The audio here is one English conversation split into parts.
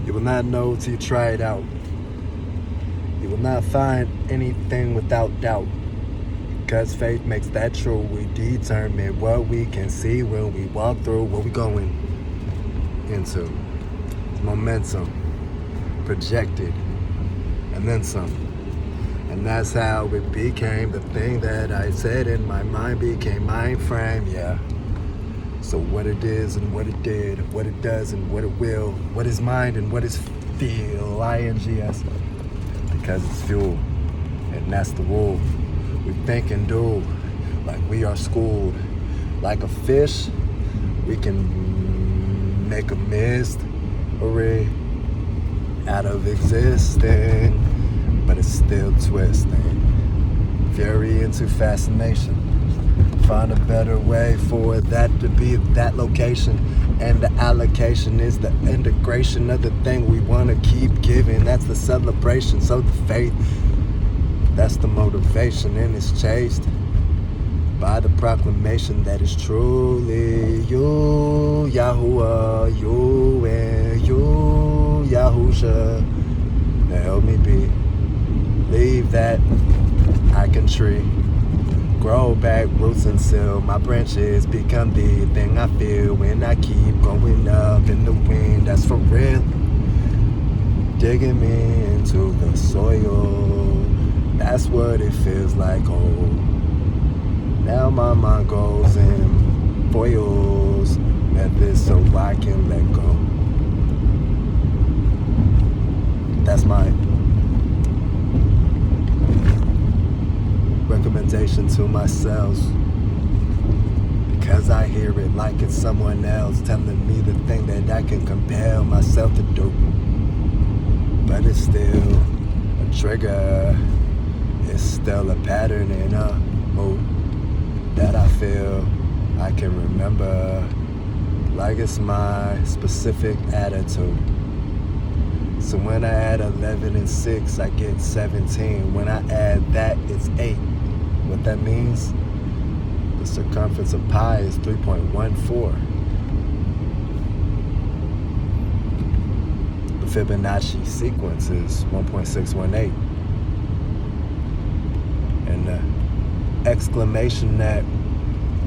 You will not know till you try it out. You will not find anything without doubt. Because faith makes that true. We determine what we can see when we walk through what we going into. It's momentum, projected, and then some. And that's how it became the thing that I said in my mind became mind frame, yeah. So what it is and what it did, what it does and what it will, what is mind and what is feel, INGS, because it's fuel, and that's the rule. We think and do like we are schooled. Like a fish, we can make a mystery out of existing, but it's still twisting. Fury into fascination. Find a better way for that to be that location. And the allocation is the integration of the thing we want to keep giving. That's the celebration. So the faith, that's the motivation, and it's chased by the proclamation that is truly you, Yahuwah, you and you, Yahusha. Now help me be. Leave that I can tree. Grow back roots and seal. My branches become the thing I feel when I keep going up in the wind. That's for real. Digging me into the soil. That's what it feels like, oh. Now my mind goes in foils methods so I can let go. That's my recommendation to myself, because I hear it like it's someone else telling me the thing that I can compel myself to do. But it's still a trigger. It's still a pattern and a mood that I feel I can remember, like it's my specific attitude. So when I add 11 and 6, I get 17. When I add that, it's 8. What that means, the circumference of pi is 3.14. The Fibonacci sequence is 1.618. And the exclamation that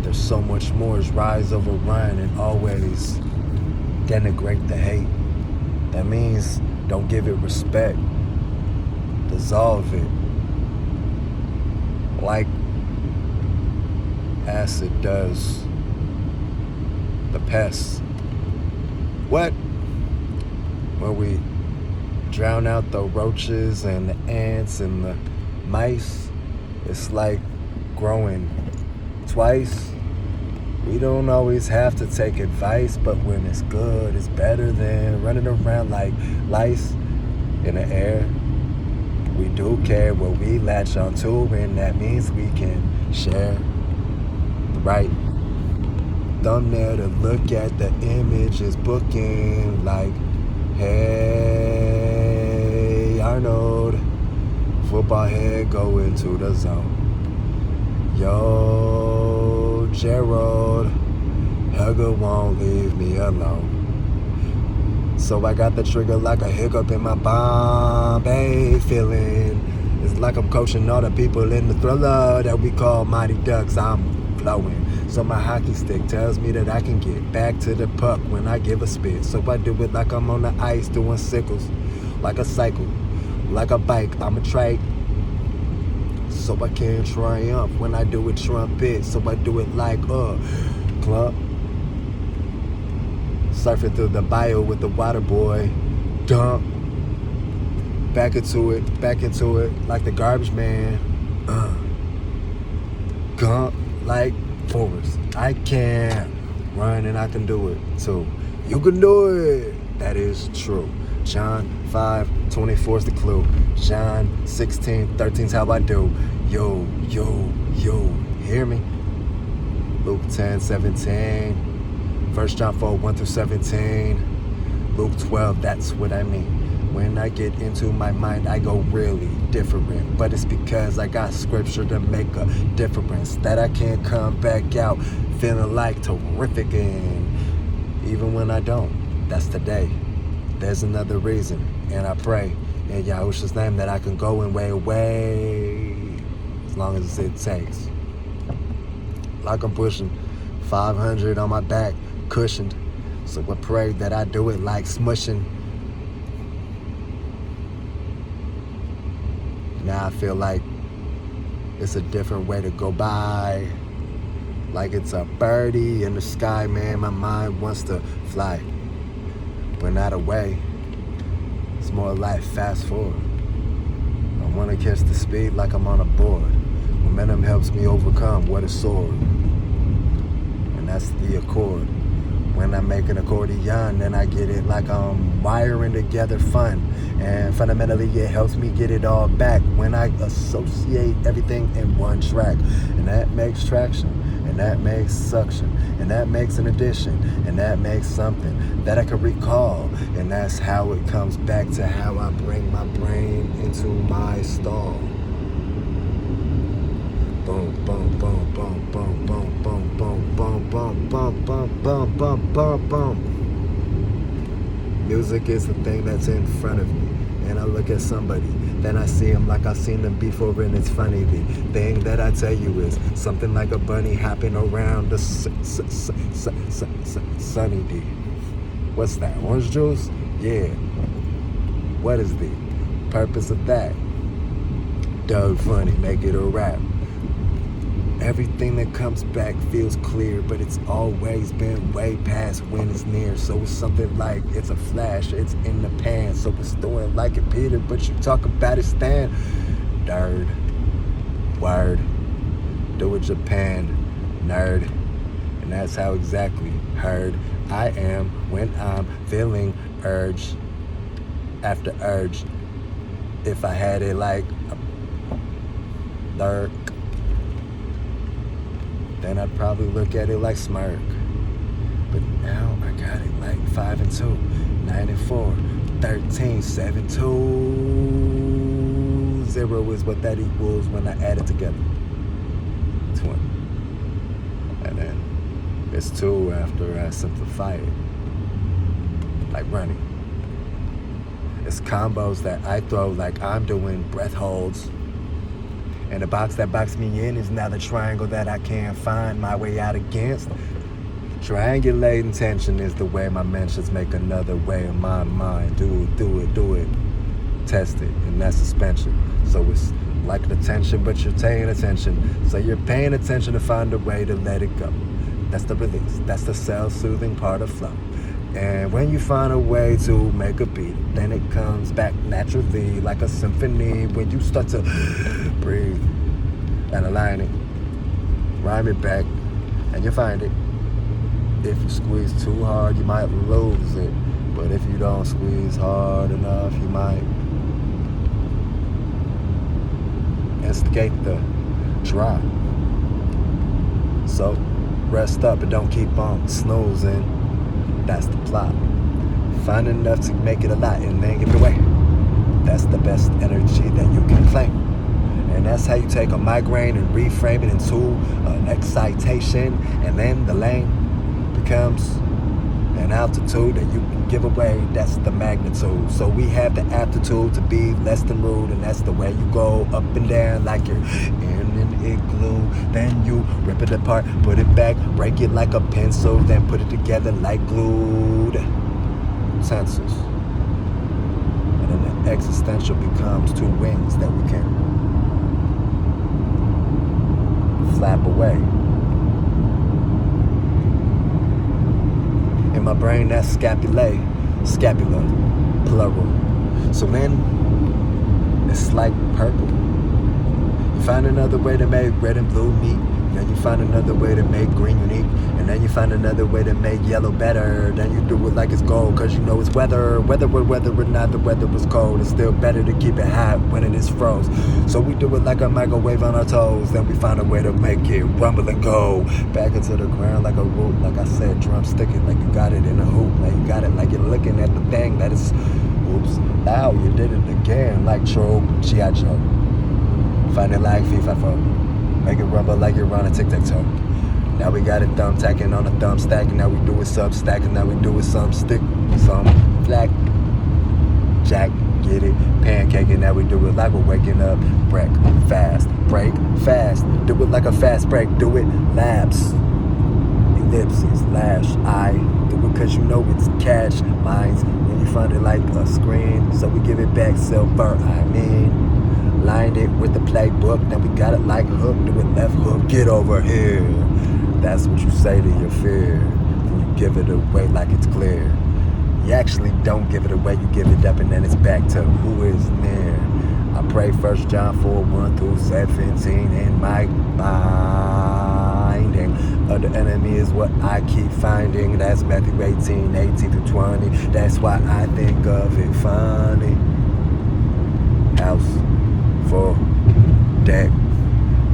there's so much more is rise over run and always denigrate the hate. That means don't give it respect. Dissolve it. Like acid does the pests. What? When we drown out the roaches and the ants and the mice, it's like growing twice. We don't always have to take advice, but when it's good, it's better than running around like lice in the air. We do care what we latch onto, and that means we can share the right thumbnail to look at. The image is booking like, hey, Arnold, football head, go into the zone. Yo, Gerald, Helga won't leave me alone. So I got the trigger like a hiccup in my Bombay feeling. It's like I'm coaching all the people in the thriller that we call Mighty Ducks. I'm flowing. So my hockey stick tells me that I can get back to the puck when I give a spit. So I do it like I'm on the ice doing sickles. Like a cycle, like a bike, I'm a trike. So I can triumph when I do it trumpet. So I do it like clump. Surfing through the bio with the water boy. Dump. Back into it, like the garbage man. Gump like Forrest. I can run and I can do it too. You can do it. That is true. John 5:24 is the clue. John 16:13 is how I do. Yo, hear me? Luke 10:17. 1 John 4:1-17. Luke 12, that's what I mean. When I get into my mind, I go really different. But it's because I got scripture to make a difference, that I can't come back out feeling like terrific. And even when I don't, that's the day. There's another reason, and I pray in Yahushua's name that I can go and way as long as it takes. Like I'm pushing 500 on my back, cushioned. So I pray that I do it like smushing. Now I feel like it's a different way to go by. Like it's a birdie in the sky, man. My mind wants to fly, but not away. It's more like fast forward. I want to catch the speed like I'm on a board. Momentum helps me overcome what is sword. And that's the accord. When I make an accordion, then I get it like I'm wiring together fun. And fundamentally, it helps me get it all back when I associate everything in one track. And that makes traction, and that makes suction, and that makes an addition, and that makes something that I can recall. And that's how it comes back to how I bring my brain into my stall. Boom, boom, boom, boom, boom, boom, boom, boom, boom, boom, boom, boom, boom, boom, boom, boom. Music is the thing that's in front of me, and I look at somebody, then I see them like I've seen them before, and it's funny. The thing that I tell you is something like a bunny hopping around the sunny D. What's that? Orange juice? Yeah. What is the purpose of that? Doug Funny, make it a rap. Everything that comes back feels clear, but it's always been way past when it's near. So it's something like it's a flash, it's in the pan. So it's doing like it Peter, but you talk about it stand. Nerd, word, do it Japan, nerd. And that's how exactly heard I am when I'm feeling urge after urge. If I had it like a lurk, then I'd probably look at it like smirk. But now I got it like 5 and 2, 9 and 4, 13, 7, 2. 0 is what that equals when I add it together. 20. And then it's 2 after I simplify it. Like running. It's combos that I throw like I'm doing breath holds. And the box that boxed me in is now the triangle that I can't find my way out against. Triangulating tension is the way my mentions make another way in my mind. Do it. Test it, and that's suspension. So it's like the tension, but you're paying attention. So you're paying attention to find a way to let it go. That's the release. That's the self-soothing part of flow. And when you find a way to make a beat, then it comes back naturally like a symphony when you start to breathe and align it, rhyme it back, and you find it. If you squeeze too hard, you might lose it. But if you don't squeeze hard enough, you might instigate the drop. So rest up and don't keep on snoozing. That's the plot. Find enough to make it a lot and then give it away. That's the best energy that you can claim. And that's how you take a migraine and reframe it into an excitation. And then the lane becomes an altitude that you can give away. That's the magnitude. So we have the aptitude to be less than rude. And that's the way you go up and down like you're in an igloo. Then you rip it apart, put it back, break it like a pencil, then put it together like glued utensils. And then the existential becomes 2 wings that we can flap away. In my brain, that's scapula, plural. So then, it's like purple. You find another way to make red and blue meet. Then you find another way to make green unique. And then you find another way to make yellow better. Then you do it like it's gold, cause you know it's weather. Whether or not the weather was cold, it's still better to keep it hot when it is froze. So we do it like a microwave on our toes. Then we find a way to make it rumble and go back into the ground like a root. Like I said, drumstick it like you got it in a hoop. Like you got it like you're looking at the thing that is, oops, now you did it again. Like Trope, G.I. Joe. Find it like FIFA 4. Make it rumble like you're on a tic-tac-toe. Now we got it thumbtacking on a thumb stack, and now we do it sub-stack, and now we do it some stick, some flat. get it, pancaking, now we do it like we're waking up. Break fast, do it like a fast break, do it, lapse, ellipses, lash, I do it cause you know it's cash, mines, when you find it like a screen, so we give it back silver, lined it with the playbook, then we got it like hook, do it left hook, get over here, that's what you say to your fear, then you give it away like it's clear. You actually don't give it away, you give it up and then it's back to who is near. I pray 1 John 4:1-17 in my binding of the enemy is what I keep finding. That's Matthew 18:18-20. That's why I think of it funny. House full deck.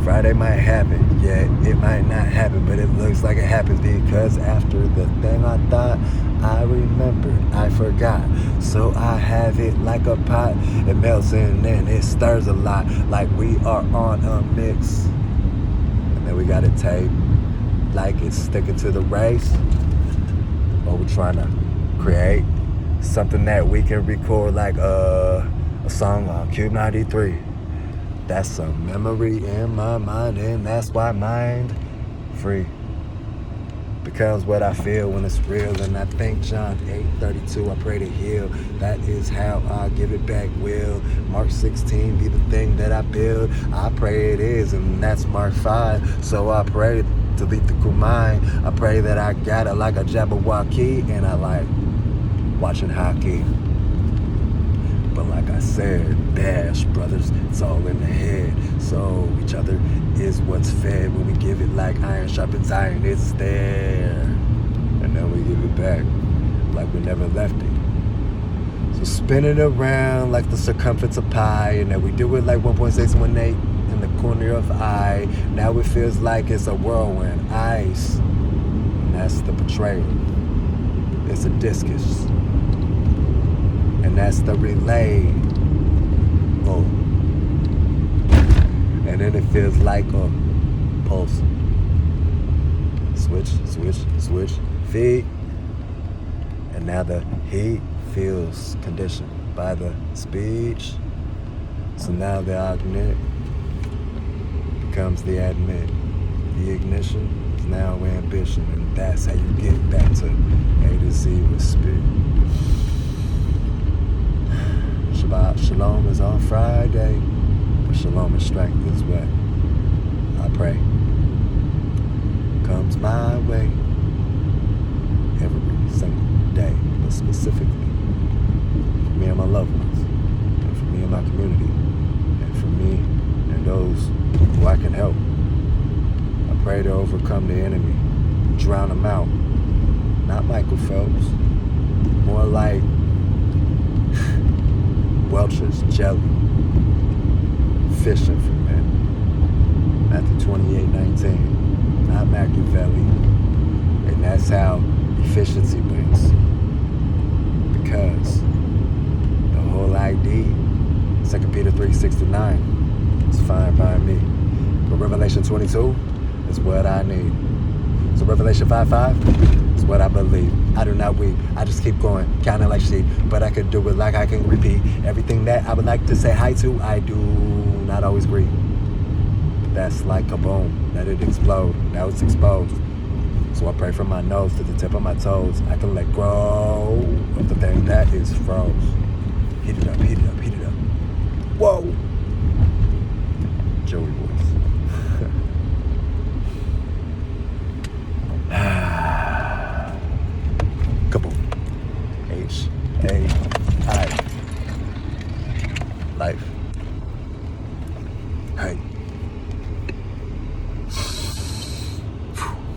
Friday might happen, yeah, it might not happen, but it looks like it happens because after the thing I thought I remembered, I forgot. So I have it like a pot, it melts in and it stirs a lot, like we are on a mix. And then we got it taped, like it's sticking to the race, or we're trying to create something that we can record like a song on Cube 93. That's a memory in my mind, and that's why mind free. Because what I feel when it's real, and I think John 8:32, I pray to heal. That is how I give it back, will. Mark 16 be the thing that I build. I pray it is, and that's Mark 5. So I pray to lead the Kumai. I pray that I got it like a Jabberwocky, and I like watching hockey. But like I said, bash, brothers, it's all in the head. So each other is what's fed. When we give it like iron sharpens iron, it's there. And then we give it back like we never left it. So spin it around like the circumference of pi. And then we do it like 1.618 in the corner of eye. Now it feels like it's a whirlwind, ice. And that's the betrayal. It's a discus. And that's the relay. Oh. And then it feels like a pulse. Switch, switch, switch, feed. And now the heat feels conditioned by the speech. So now the ognet becomes the admit. The ignition is now ambition. And that's how you get back to A to Z with speed. Shabbat Shalom is on Friday, but Shalom and strength is what I pray comes my way every single day, but specifically for me and my loved ones, and for me and my community, and for me and those who I can help. I pray to overcome the enemy, drown him out. Not Michael Phelps, more like Welch's jelly, fishing for men. Matthew 28:19, not Machiavelli. And that's how efficiency wins. Because the whole ID, 2 Peter 3:6-9, is fine by me. But Revelation 22 is what I need. So Revelation 5:5 is what I believe. I do not weep. I just keep going, counting like sheep. But I could do it like I can repeat. Everything that I would like to say hi to, I do not always greet. But that's like a boom. Let it explode. Now it's exposed. So I pray from my nose to the tip of my toes. I can let go of the thing that is froze. Heat it up, heat it up, heat it up. Whoa! Joey voice. Couple. H-A-I. Life. Hey.